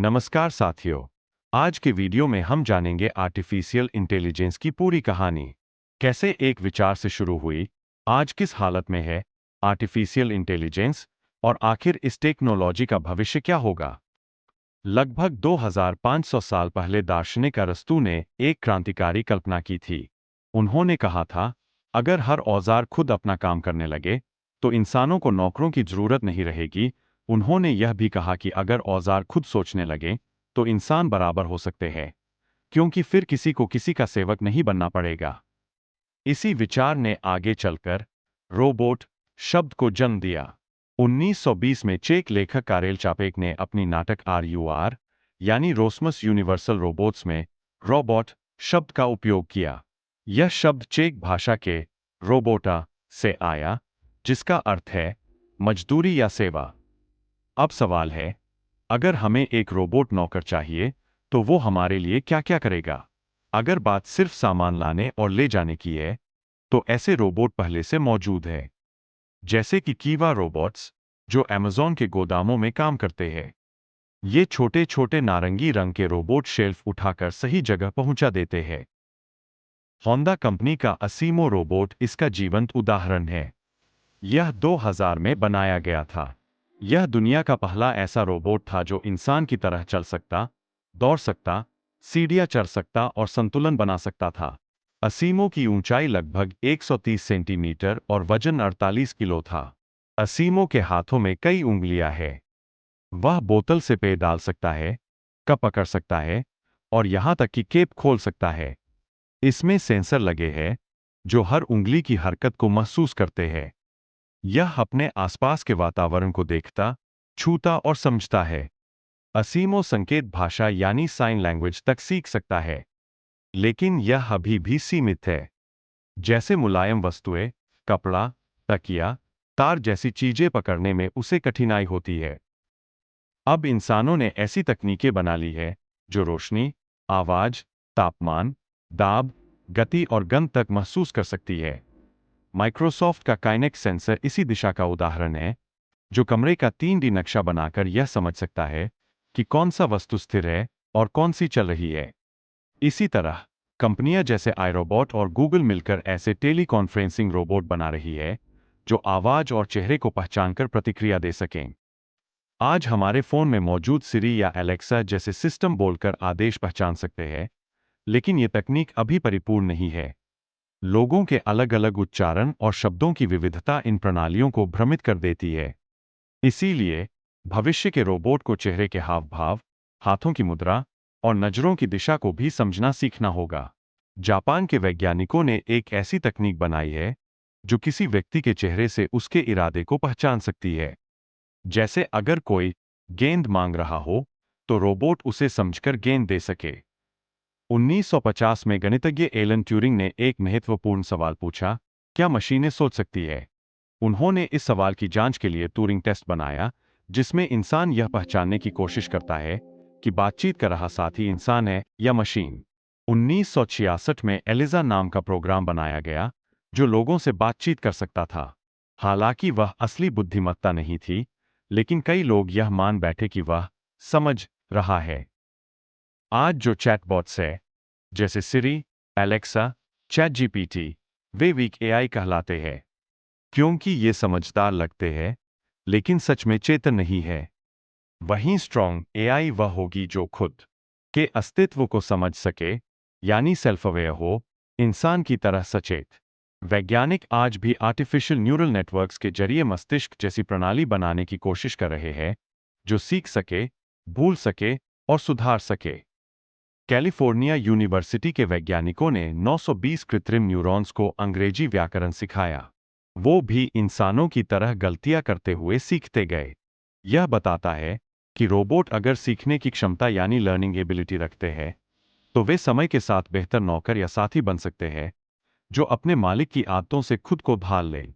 नमस्कार साथियों। आज के वीडियो में हम जानेंगे आर्टिफिशियल इंटेलिजेंस की पूरी कहानी। कैसे एक विचार से शुरू हुई, आज किस हालत में है आर्टिफिशियल इंटेलिजेंस, और आखिर इस टेक्नोलॉजी का भविष्य क्या होगा। लगभग 2500 साल पहले दार्शनिक अरस्तू ने एक क्रांतिकारी कल्पना की थी। उन्होंने कहा था, अगर हर औजार खुद अपना काम करने लगे तो इंसानों को नौकरों की जरूरत नहीं रहेगी। उन्होंने यह भी कहा कि अगर औजार खुद सोचने लगे तो इंसान बराबर हो सकते हैं, क्योंकि फिर किसी को किसी का सेवक नहीं बनना पड़ेगा। इसी विचार ने आगे चलकर रोबोट शब्द को जन्म दिया। 1920 में चेक लेखक कारेल चापेक ने अपनी नाटक RUR यानी रोस्मस यूनिवर्सल रोबोट्स में रोबोट शब्द का उपयोग किया। यह शब्द चेक भाषा के रोबोटा से आया, जिसका अर्थ है मजदूरी या सेवा। अब सवाल है, अगर हमें एक रोबोट नौकर चाहिए तो वो हमारे लिए क्या क्या करेगा। अगर बात सिर्फ सामान लाने और ले जाने की है तो ऐसे रोबोट पहले से मौजूद है, जैसे कि कीवा रोबोट्स, जो अमेज़न के गोदामों में काम करते हैं। ये छोटे छोटे नारंगी रंग के रोबोट शेल्फ उठाकर सही जगह पहुंचा देते हैं। होंडा कंपनी का असीमो रोबोट इसका जीवंत उदाहरण है। यह 2000 में बनाया गया था। यह दुनिया का पहला ऐसा रोबोट था जो इंसान की तरह चल सकता, दौड़ सकता, सीढ़ियां चढ़ सकता और संतुलन बना सकता था। असीमो की ऊंचाई लगभग 130 सेंटीमीटर और वजन 48 किलो था। असीमो के हाथों में कई उंगलियां हैं। वह बोतल से पेय डाल सकता है, कप पकड़ सकता है और यहां तक कि केप खोल सकता है। इसमें सेंसर लगे हैं जो हर उंगली की हरकत को महसूस करते हैं। यह अपने आसपास के वातावरण को देखता, छूता और समझता है। असीमो संकेत भाषा यानी साइन लैंग्वेज तक सीख सकता है, लेकिन यह अभी भी सीमित है। जैसे मुलायम वस्तुएं, कपड़ा, तकिया, तार जैसी चीजें पकड़ने में उसे कठिनाई होती है। अब इंसानों ने ऐसी तकनीकें बना ली है जो रोशनी, आवाज, तापमान, दाब, गति और गंध तक महसूस कर सकती है। माइक्रोसॉफ्ट का काइनेक्ट सेंसर इसी दिशा का उदाहरण है, जो कमरे का 3D नक्शा बनाकर यह समझ सकता है कि कौन सा वस्तु स्थिर है और कौन सी चल रही है। इसी तरह कंपनियां जैसे iRobot और गूगल मिलकर ऐसे टेलीकॉन्फ्रेंसिंग रोबोट बना रही है जो आवाज और चेहरे को पहचानकर प्रतिक्रिया दे सकें। आज हमारे फोन में मौजूद सिरी या एलेक्सा जैसे सिस्टम बोलकर आदेश पहचान सकते हैं, लेकिन ये तकनीक अभी परिपूर्ण नहीं है। लोगों के अलग अलग उच्चारण और शब्दों की विविधता इन प्रणालियों को भ्रमित कर देती है। इसीलिए भविष्य के रोबोट को चेहरे के हाव भाव, हाथों की मुद्रा और नजरों की दिशा को भी समझना सीखना होगा। जापान के वैज्ञानिकों ने एक ऐसी तकनीक बनाई है जो किसी व्यक्ति के चेहरे से उसके इरादे को पहचान सकती है। जैसे अगर कोई गेंद मांग रहा हो तो रोबोट उसे समझकर गेंद दे सके। 1950 में गणितज्ञ एलन ट्यूरिंग ने एक महत्वपूर्ण सवाल पूछा, क्या मशीनें सोच सकती है? उन्होंने इस सवाल की जांच के लिए ट्यूरिंग टेस्ट बनाया, जिसमें इंसान यह पहचानने की कोशिश करता है कि बातचीत कर रहा साथी इंसान है या मशीन। 1966 में एलिजा नाम का प्रोग्राम बनाया गया जो लोगों से बातचीत कर सकता था। हालांकि वह असली बुद्धिमत्ता नहीं थी, लेकिन कई लोग यह मान बैठे कि वह समझ रहा है। आज जो चैटबॉट्स है, जैसे सिरी, एलेक्सा, चैट जीपीटी, वे वीक एआई कहलाते हैं, क्योंकि ये समझदार लगते हैं लेकिन सच में चेतन नहीं है। वहीं स्ट्रॉन्ग एआई वह होगी जो खुद के अस्तित्व को समझ सके, यानी सेल्फ अवेयर हो, इंसान की तरह सचेत। वैज्ञानिक आज भी आर्टिफिशियल न्यूरल नेटवर्क्स के जरिए मस्तिष्क जैसी प्रणाली बनाने की कोशिश कर रहे हैं जो सीख सके, भूल सके और सुधार सके। कैलिफोर्निया यूनिवर्सिटी के वैज्ञानिकों ने 920 कृत्रिम न्यूरॉन्स को अंग्रेजी व्याकरण सिखाया। वो भी इंसानों की तरह गलतियां करते हुए सीखते गए। यह बताता है कि रोबोट अगर सीखने की क्षमता यानी लर्निंग एबिलिटी रखते हैं, तो वे समय के साथ बेहतर नौकर या साथी बन सकते हैं जो अपने मालिक की आदतों से खुद को ढाल ले।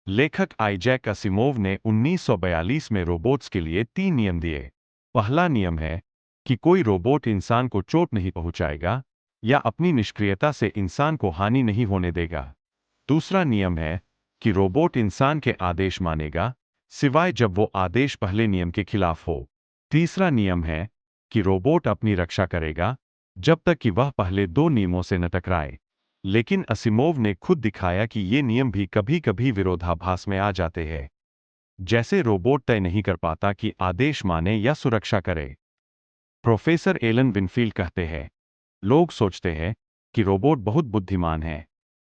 लेखक आइजैक असिमोव ने 1942 में रोबोट्स के लिए 3 नियम दिए। पहला नियम है कि कोई रोबोट इंसान को चोट नहीं पहुंचाएगा या अपनी निष्क्रियता से इंसान को हानि नहीं होने देगा। दूसरा नियम है कि रोबोट इंसान के आदेश मानेगा, सिवाय जब वो आदेश पहले नियम के खिलाफ हो। तीसरा नियम है कि रोबोट अपनी रक्षा करेगा जब तक कि वह पहले दो नियमों से न टकराए। लेकिन असिमोव ने खुद दिखाया कि ये नियम भी कभी-कभी विरोधाभास में आ जाते हैं। जैसे रोबोट तय नहीं कर पाता कि आदेश माने या सुरक्षा करे। प्रोफेसर एलन विनफील्ड कहते हैं, लोग सोचते हैं कि रोबोट बहुत बुद्धिमान है,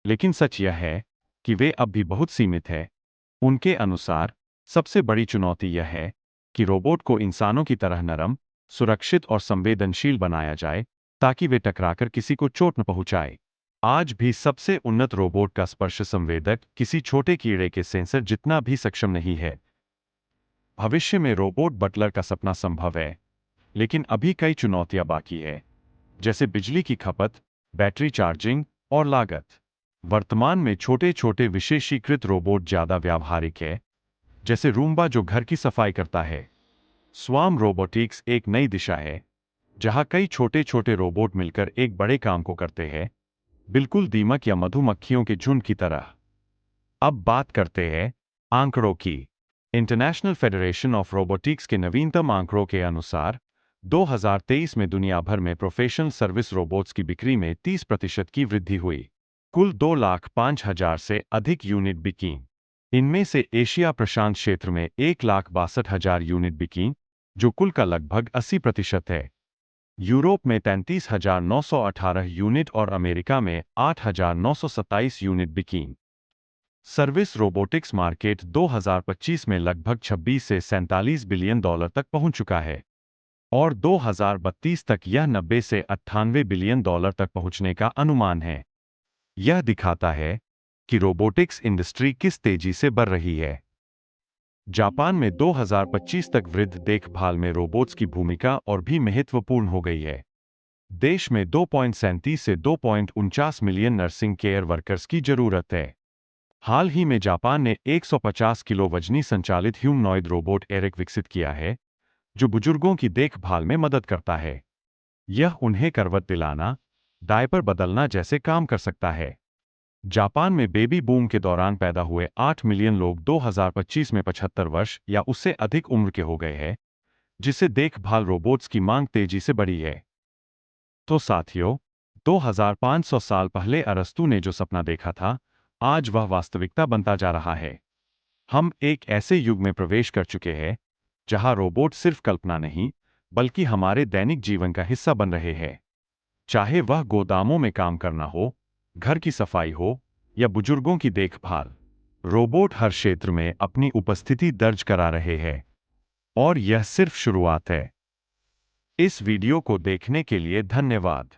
लेकिन सच यह है कि वे अब भी बहुत सीमित है। उनके अनुसार सबसे बड़ी चुनौती यह है कि रोबोट को इंसानों की तरह नरम, सुरक्षित और संवेदनशील बनाया जाए ताकि वे टकराकर किसी को चोट न पहुंचाए। आज भी सबसे उन्नत रोबोट का स्पर्श संवेदक किसी छोटे कीड़े के सेंसर जितना भी सक्षम नहीं है। भविष्य में रोबोट बटलर का सपना संभव है, लेकिन अभी कई चुनौतियां बाकी है, जैसे बिजली की खपत, बैटरी चार्जिंग और लागत। वर्तमान में छोटे-छोटे विशेषीकृत रोबोट ज्यादा व्यावहारिक है, जैसे रूम्बा जो घर की सफाई करता है। स्वार्म रोबोटिक्स एक नई दिशा है, जहां कई छोटे-छोटे रोबोट मिलकर एक बड़े काम को करते हैं, बिल्कुल दीमक या मधुमक्खियों के झुंड की तरह। अब बात करते हैं आंकड़ों की। इंटरनेशनल फेडरेशन ऑफ रोबोटिक्स के नवीनतम आंकड़ों के अनुसार 2023 में दुनिया भर में प्रोफेशनल सर्विस रोबोट्स की बिक्री में 30% की वृद्धि हुई। कुल 2,05,000 से अधिक यूनिट बिकीं। इनमें से एशिया प्रशांत क्षेत्र में 1,62,000 यूनिट बिकीं, जो कुल का लगभग 80% है। यूरोप में 33,918 यूनिट और अमेरिका में 8,927 यूनिट बिकीं। सर्विस रोबोटिक्स मार्केट 2025 में लगभग 26 से $47 बिलियन तक पहुंच चुका है और 2032 तक यह 90 से $98 बिलियन तक पहुंचने का अनुमान है। यह दिखाता है कि रोबोटिक्स इंडस्ट्री किस तेजी से बढ़ रही है। जापान में 2025 तक वृद्ध देखभाल में रोबोट्स की भूमिका और भी महत्वपूर्ण हो गई है। देश में 2.37 से 2.49 मिलियन नर्सिंग केयर वर्कर्स की जरूरत है। हाल ही में जापान ने 150 किलो वजनी संचालित ह्यूमनॉइड रोबोट एरिक विकसित किया है, जो बुजुर्गों की देखभाल में मदद करता है। यह उन्हें करवट दिलाना, डायपर बदलना जैसे काम कर सकता है। जापान में बेबी बूम के दौरान पैदा हुए 8 मिलियन लोग 2025 में 75 वर्ष या उससे अधिक उम्र के हो गए हैं, जिससे देखभाल रोबोट्स की मांग तेजी से बढ़ी है। तो साथियों, 2500 साल पहले अरस्तू ने जो सपना देखा था, आज वह वास्तविकता बनता जा रहा है। हम एक ऐसे युग में प्रवेश कर चुके हैं जहां रोबोट सिर्फ कल्पना नहीं, बल्कि हमारे दैनिक जीवन का हिस्सा बन रहे हैं। चाहे वह गोदामों में काम करना हो, घर की सफाई हो या बुजुर्गों की देखभाल, रोबोट हर क्षेत्र में अपनी उपस्थिति दर्ज करा रहे हैं। और यह सिर्फ शुरुआत है। इस वीडियो को देखने के लिए धन्यवाद।